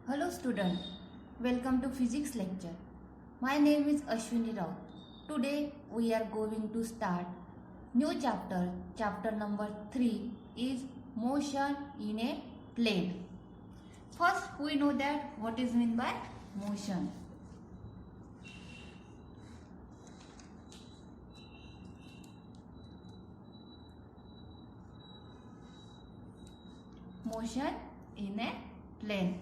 Hello student, welcome to physics lecture. My name is Ashwini Rao. Today we are going to start new chapter. Chapter number 3 is motion in a plane. First we know that what is meant by motion. Motion in a plane.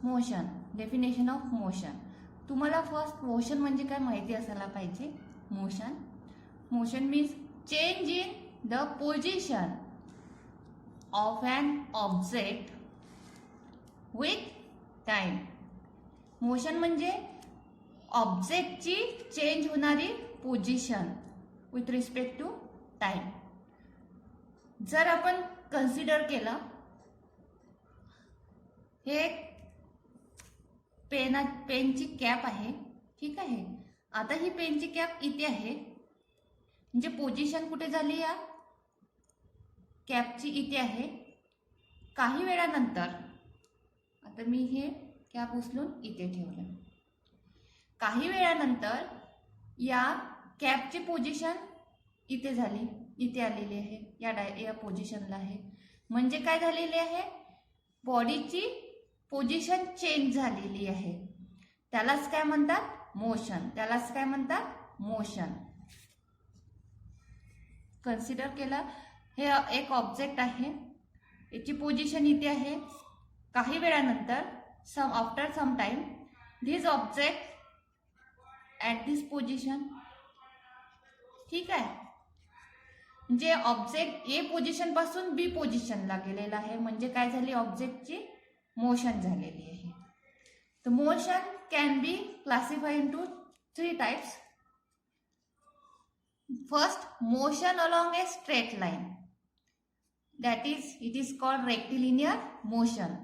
Motion, definition of motion. तुम्हाला first motion म्हणजे काय माहिती असायला पाहिजे. Motion means change in the position of an object with time. Motion म्हणजे ऑब्जेक्टची change होणारी position with respect to time. जर आपण कन्सिडर केलं हे पेनची कॅप आहे, ठीक आहे. आता ही पेनची कॅप इथे आहे, म्हणजे पोझिशन कुठे झाली या कॅपची इथे आहे. काही वेळानंतर आता मी हे कॅप उचलून इथे ठेवलं. काही वेळानंतर या कॅपची पोझिशन इथे झाली, इथे आलेली आहे, या पोझिशनला आहे. म्हणजे काय झालेली आहे, बॉडीची पोझिशन चेंज झालेली आहे. त्यालाच काय म्हणतात मोशन. त्यालाच काय म्हणतात मोशन. कन्सिडर केला हे एक ऑब्जेक्ट आहे, याची पोझिशन इथे आहे. काही वेळानंतर after some time this object at this position, ठीक आहे. जे ऑब्जेक्ट ए पोझिशन पासून बी पोझिशनला गेलेला आहे, म्हणजे काय झाली, ऑब्जेक्टची मोशन झालेली आहे. तर motion can be classified into 3 types. First, motion along a straight line, that is it is called rectilinear motion.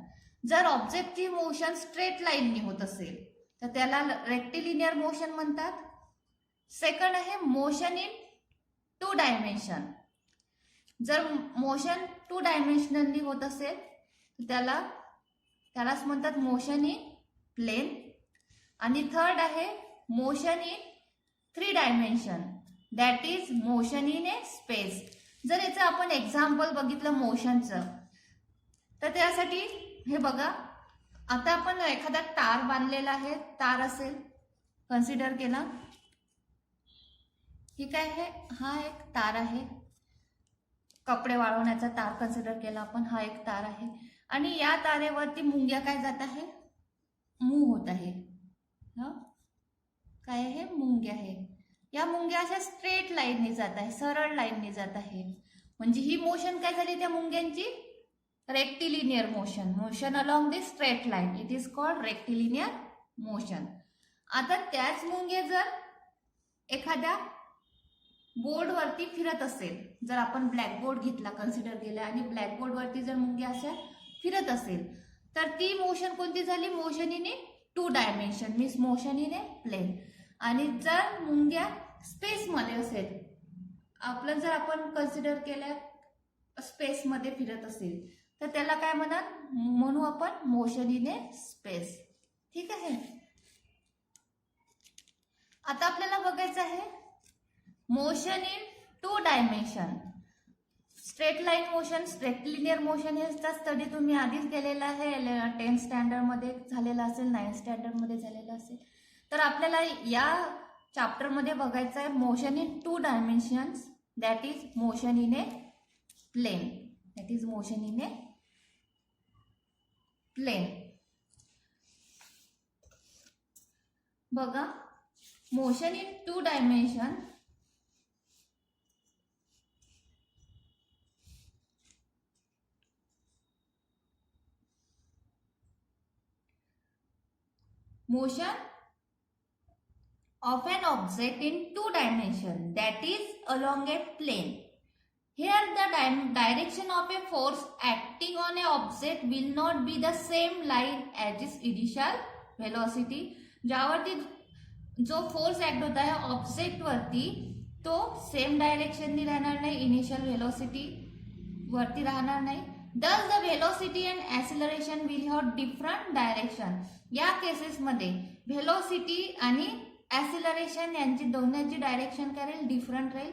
जर ऑब्जेक्टची मोशन स्ट्रेट लाईनने होत असेल तर त्याला रेक्टिलिनियर मोशन म्हणतात. सेकंड आहे मोशन इन 2 डायमेन्शन. जर मोशन 2 डायमेन्शनली होत असेल तर त्यालाच म्हणतात मोशन इन प्लेन. आणि थर्ड आहे motion in 3 dimension, that is motion in A space. जर याचं आपण एक्झाम्पल बघितलं मोशनचं, तर त्यासाठी हे बघा, आता आपण एखादा तार बांधलेला आहे, तार असेल, कन्सिडर केला, ठीक आहे. हा एक तार आहे, कपडे वाळवण्याचा तार कन्सिडर केला आपण. हा एक तार आहे आणि या तारेवरती मुंग्या काय जात आहे, मूव्ह होत आहे. काय आहे, मुंग्या आहे. या मुंग्या अशा स्ट्रेट लाईनने जात आहे, सरळ लाईनने जात आहे. म्हणजे ही मोशन काय झाली त्या मुंग्यांची, rectilinear motion. Motion along the straight line, it is called rectilinear motion. आता त्याच मुंग्या जर एखाद्या बोर्डवरती फिरत असेल, जर आपण ब्लॅकबोर्ड घेतला, कन्सिडर केला, आणि ब्लॅकबोर्डवरती जर मुंग्या अशा फिरत असेल तर ती मोशन कोणती झाली, motion in a 2 dimension, means motion in a plane. आणि जर मुंग्या स्पेसमध्ये असेल, आपलं जर आपण कन्सिडर केलं स्पेसमध्ये फिरत असेल तर त्याला काय म्हणू आपण, मोशन इन ए स्पेस, ठीक आहे. आता आपल्याला बघायचं आहे motion in 2 dimension. Straight line motion, rectilinear motion, हेचा स्टडी तुम्ही आधीच केलेला आहे, 10th स्टँडर्डमध्ये झालेला असेल, 9th स्टँडर्डमध्ये झालेला असेल. तर आपल्याला या चॅप्टरमध्ये बघायचं आहे motion in 2 dimensions, that is motion in a plane. That is motion in a plane. बघा, motion in 2 dimension motion of an object in 2 dimension, that is along a plane. Here the direction of a force acting on a object will not be the same line as its initial velocity. ज्यावरती जो force act होता है object वरती, तो same डायरेक्शननी राहणार नाही, initial velocity वरती राहणार नाही. Thus the velocity and acceleration will have different direction. या केसेसमध्ये व्हेलॉसिटी आणि ॲसिलरेशन यांची दोन्हीची डायरेक्शन काय राहील, डिफरंट राहील.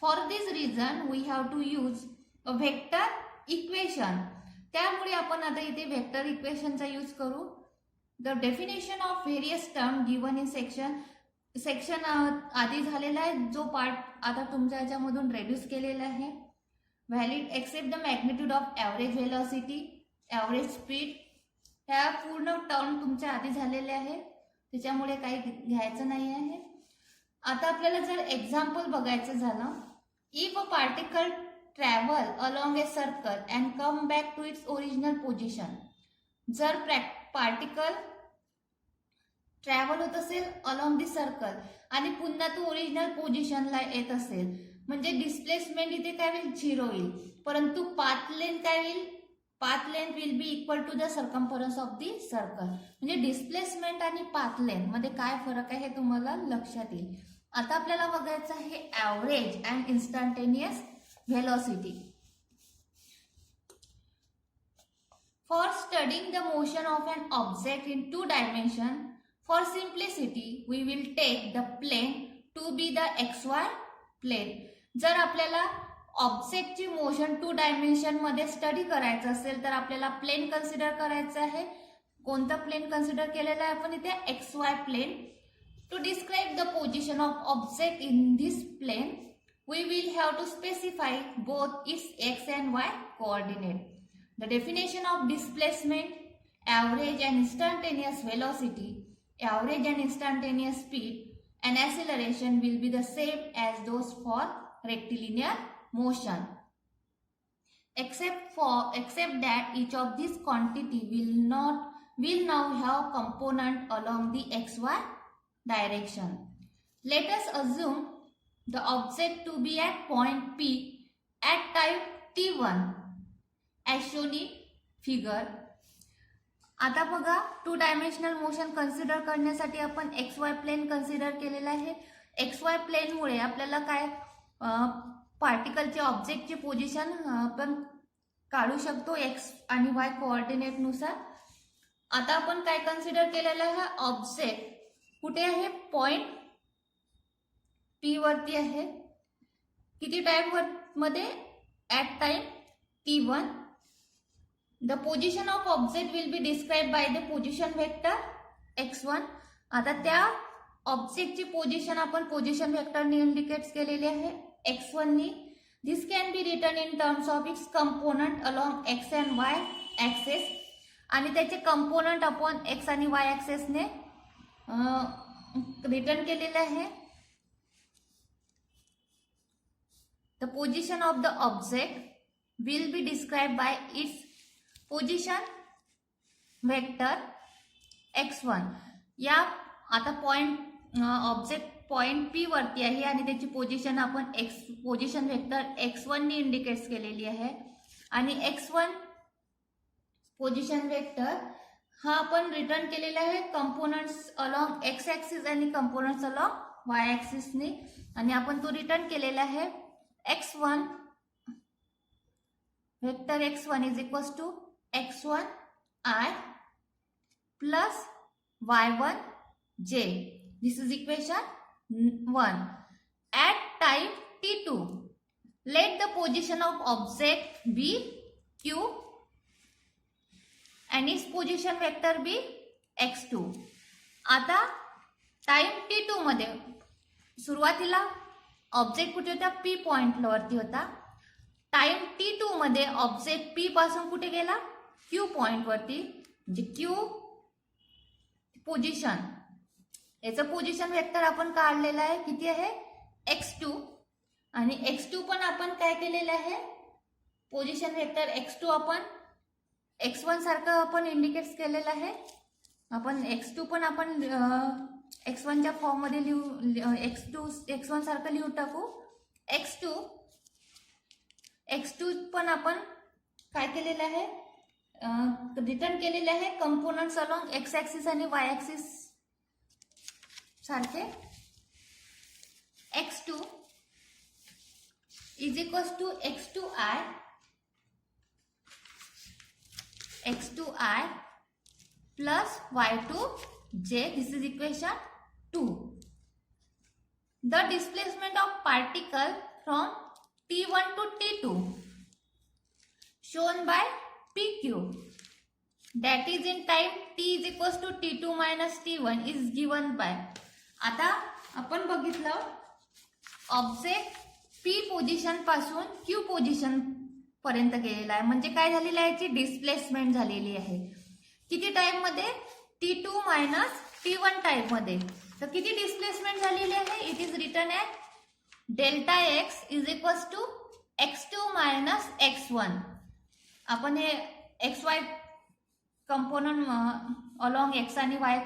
For this reason we have to use a vector equation. त्यामुळे आपण आता इथे व्हेक्टर इक्वेशनचा यूज करू. The definition of various term given in section आधी झालेला आहे, जो पार्ट आता तुमच्या याच्यामधून रेड्यूस केलेला आहे. Valid except the magnitude of average velocity, average speed, ह्या पूर्ण टर्म तुमच्या आधी झालेल्या आहे, त्याच्यामुळे काही घ्यायचं नाही आहे. आता आपल्याला जर एक्झाम्पल बघायचं झालं, if a particle travel along a circle and come back to its original position. जर पार्टिकल ट्रॅव्हल होत असेल अलॉंग दी सर्कल आणि पुन्हा तो ओरिजिनल पोझिशनला येत असेल, म्हणजे डिस्प्लेसमेंट इथे काय होईल, 0 होईल. परंतु पाथ लेंथ काय होईल, path length will be equal to the circumference of the circle. म्हणजे डिस्प्लेसमेंट आणि पाथ लेंथ मध्ये काय फरक आहे हे तुम्हाला लक्षात येईल. आता आपल्याला बघायचं आहे average and instantaneous velocity. For studying the motion of an object in 2 dimensions, for simplicity, we will take the plane to be the XY plane. जर आपल्याला ऑब्जेक्टची मोशन 2 डायमेन्शन मध्ये स्टडी करायचं असेल तर आपल्याला प्लेन कन्सिडर करायचं आहे. कोणतं प्लेन कन्सिडर केलेलं आहे आपण इथे, XY plane. To describe the position of object in this plane, we will have to specify both its X and Y coordinate. The definition of displacement, average and instantaneous velocity, average and instantaneous speed, and acceleration will be the same as those for rectilinear motion, except that each of these quantity will now have component along the XY direction. Let us assume the object to be at point P at time t1 as shown in figure. आता बघा 2 dimensional motion consider करण्यासाठी आपण XY plain consider केलेला आहे. XY प्लेनमुळे आपल्याला काय पार्टिकलचे ऑब्जेक्टचे position आपण काढू शकतो X आणि Y कोऑर्डिनेट नुसार. आता आपण काय कन्सिडर केलेला आहे, ऑब्जेक्ट कुठे आहे, पॉइंट P वरती आहे. किती टाइम मध्ये, at time t1. The position of object will be describe by the position vector x1. आता त्या ऑब्जेक्टची पोझिशन आपण पोझिशन वेक्टरने इंडिकेट केलेली आहे x1 नी. This can be written in terms of its component along x and y axes, आणि त्याचे कंपोनंट आपण x आणि y ॲक्सेसने रिटर्न केलेले आहे. The position of the object will be described by its position vector x1. या आता point object point P वरती आहे आणि त्याची पोझिशन आपण पोझिशन वेक्टर x1 ने इंडिकेट केलेली आहे. आणि x1 पोझिशन वेक्टर हा आपण रिटर्न केलेला आहे कंपोनंट्स अलॉंग x ॲक्सिस आणि कंपोनंट्स अलॉंग y ॲक्सिस ने, आणि आपण तो रिटर्न केलेला आहे x1 vector x1 is equals to x1 I plus y1 j. This is equation 1. At time t2, let the position of object be q and its position vector be x2. आता time t2 मध्ये सुरुवातीला object कुठे होता, P point वरती होता. Time t2 मध्ये object P पासून कुठे गेला, Q पॉइंट वरती. म्हणजे Q पोझिशन, याचं पोझिशन वेक्टर आपण काढलेलं आहे, किती आहे, x2. आणि x2 पण आपण काय केलेलं आहे, पोझिशन वेक्टर x2 आपण x1 सारखं आपण इंडिकेट केलेलं आहे. आपण x2 पण आपण x1 च्या फॉर्म मध्ये लिहू, x1 सारखं लिहू टाकू. x2 पण आपण काय केलेलं आहे, रिटर्न केलेले आहे कंपोनंट्स अलॉंग x ॲक्सिस आणि y ॲक्सिस सारखे. x2 is equals to x2I x2i plus y2j. This is equation 2. The displacement of particle from T1 to T2 shown by PQ, that is in time t is equals to T2 minus T1 is given by. आता आपण बघितलं object P position पासून Q position पर्यंत गेलेला आहे, म्हणजे काय झालेलं आहे, याची डिस्प्लेसमेंट झालेली आहे. किती टाइम मध्ये, T2 मायनस T1 टाइम मध्ये. तर किती डिस्प्लेसमेंट झालेली आहे, it is written at delta x is equals to x2 minus x1. आपण हे x y component along x आणि वाय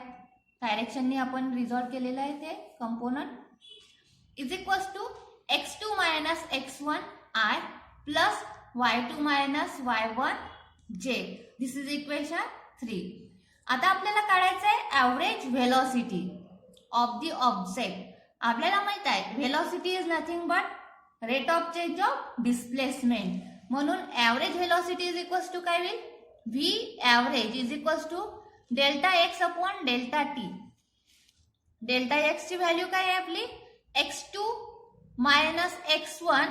डायरेक्शननी आपण रिझॉल्व केलेलं आहे. ते component is equals to x2 minus x1 i plus y2 minus y1 j. This is equation 3. आता आपल्याला काढायचं आहे average velocity of the object. आपल्याला माहित आहे velocity is nothing but rate of change of displacement. म्हणून average velocity is equals to काय होईल, v average is equals to delta x upon delta t. Delta x ची value काय आहे आपली, x2 minus x1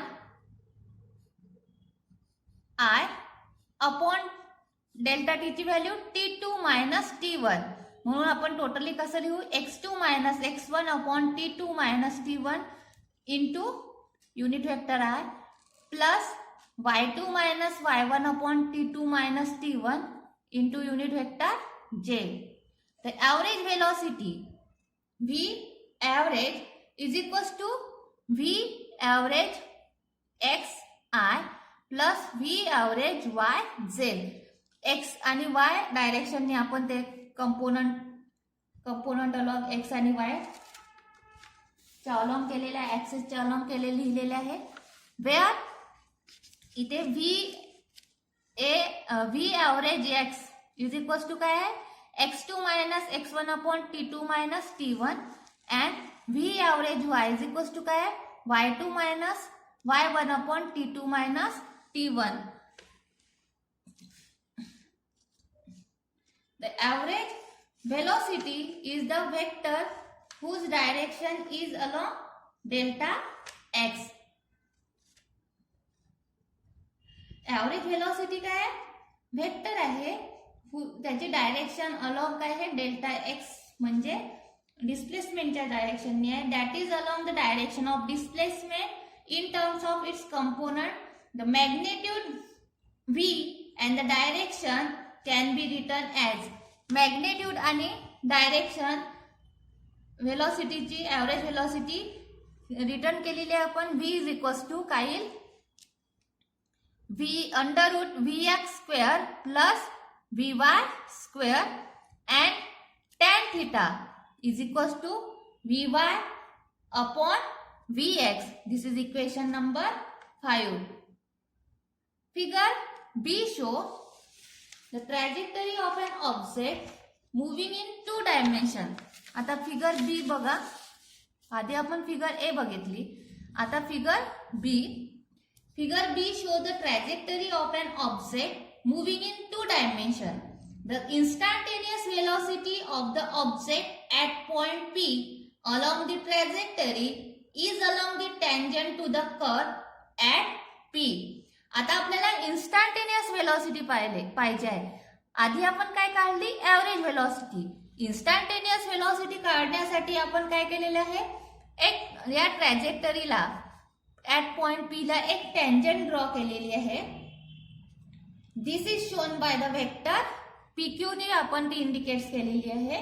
i upon delta t ची value T2 minus T1. म्हणून आपण टोटली कसं लिहू, x2 minus x1 upon T2 minus T1 into unit vector i plus y2 minus y1 upon T2 minus T1 into unit vector j. The average velocity v average is equals to v average x I plus v average y z. x आणि y डायरेक्शनने आपण ते component along x आणि y च्या along केलेले आहे, axis च्या along केले लिहिलेले आहे. वेअर इथे v average x is equals to काय आहे, x2 minus x1 upon T2 minus T1 and v average y is equals to काय आहे, y2 minus y1 upon T2 minus T1. The average velocity is the vector whose direction is along delta x. Average velocity काय आहे, vector आहे, त्याची direction along काय आहे, delta x, म्हणजे डिस्प्लेसमेंटच्या डायरेक्शनने आहे. That is along the direction of displacement in terms of its component. The magnitude v and the direction can be return as. Magnitude आणि direction व्हेलॉसिटीची average velocity return केलेली आहे आपण. v is equals to काय येईल, v under root vx square plus vy square and tan theta is equals to vy upon vx. This is equation number 5. Figure B show the trajectory of an object moving in 2 dimension. आता figure बी बघा, आधी आपण figure A बघितली, आता figure B. Figure B show the trajectory of an object moving in 2 dimension. The instantaneous velocity of the object at point P along the trajectory is along the tangent to the curve at P. आता आपल्याला instantaneous velocity पाहिजे आहे. आधी आपण काय काढली, average velocity. Instantaneous velocity काढण्यासाठी आपण काय केलेलं आहे, एक या ट्रॅजेक्टरीला ऍट पॉइंट पी ला एक टँजंट ड्रॉ केलेली आहे. This is shown by the vector PQ ने आपण ती इंडिकेट केलेली आहे.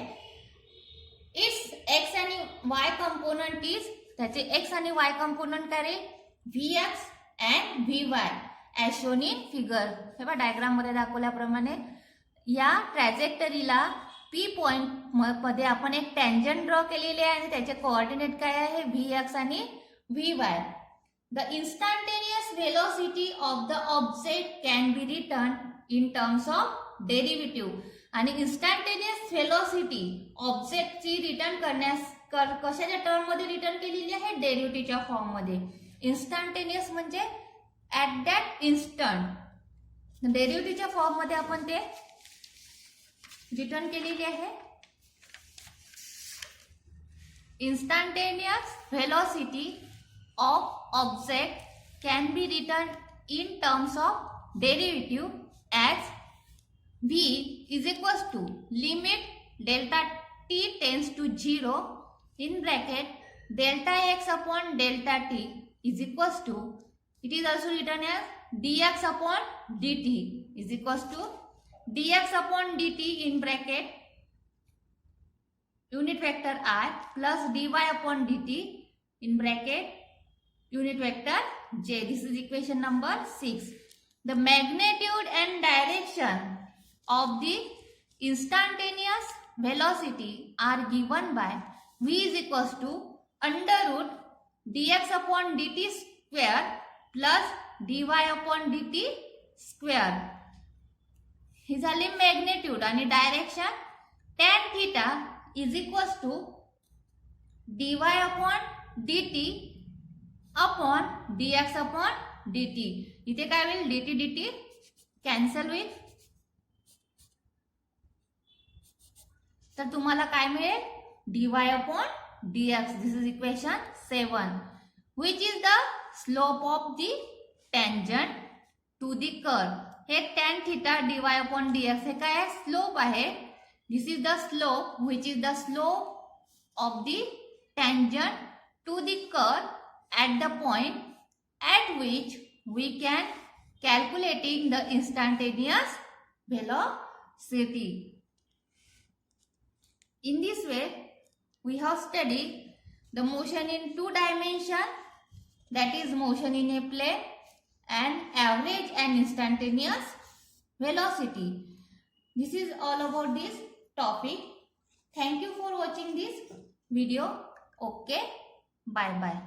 इट्स एक्स आणि वाय कंपोनंट इज, त्याचे एक्स आणि वाय कंपोनंट काय, Vx and Vy as shown in figure. हे बघा डायग्राम मध्ये दाखवल्याप्रमाणे या ट्रॅजेक्टरीला P पॉइंट मध्ये आपण एक टँजंट ड्रॉ केलेली आहे आणि त्याचे कोऑर्डिनेट काय आहे, Vx आणि Vy. The instantaneous velocity of the object can be written in terms of derivative. आणि instantaneous velocity ऑब्जेक्टची रिटर्न करण्यास कशाच्या टर्म मध्ये रिटर्न केलेली आहे, डेरिव्हेटिव्हच्या फॉर्म मध्ये. इन्स्टंटेनियस म्हणजे ऍट दॅट इन्स्टंट, डेरिव्हेटिव्हच्या फॉर्म मध्ये आपण ते रिटर्न केलेली आहे. Instantaneous velocity of object can be return in terms of derivative as v is equals to limit delta t tends to 0 in bracket delta x upon delta t is equals to, it is also written as dx upon dt is equals to dx upon dt in bracket unit vector I plus dy upon dt in bracket unit vector j. This is equation number 6. The magnitude and direction of the instantaneous velocity are given by v is equals to under root dx upon dt square plus dy upon dt square. ही झाली magnitude आणि direction tan theta is equals to dy upon dt upon dx upon dt. इथे काय होईल, dt dt cancel होईल. तर तुम्हाला काय मिळेल, dy upon dx. This is equation 7. Which is the slope of the tangent to the curve. हे tan theta dy upon dx हे काय आहे, स्लोप आहे. This is the slope which is the slope of the tangent to the curve at the point at which we can calculating the instantaneous velocity. In this way, we have studied the motion in 2 dimension, that is motion in a plane, and average and instantaneous velocity. This is all about this topic. Thank you for watching this video. Okay, bye bye.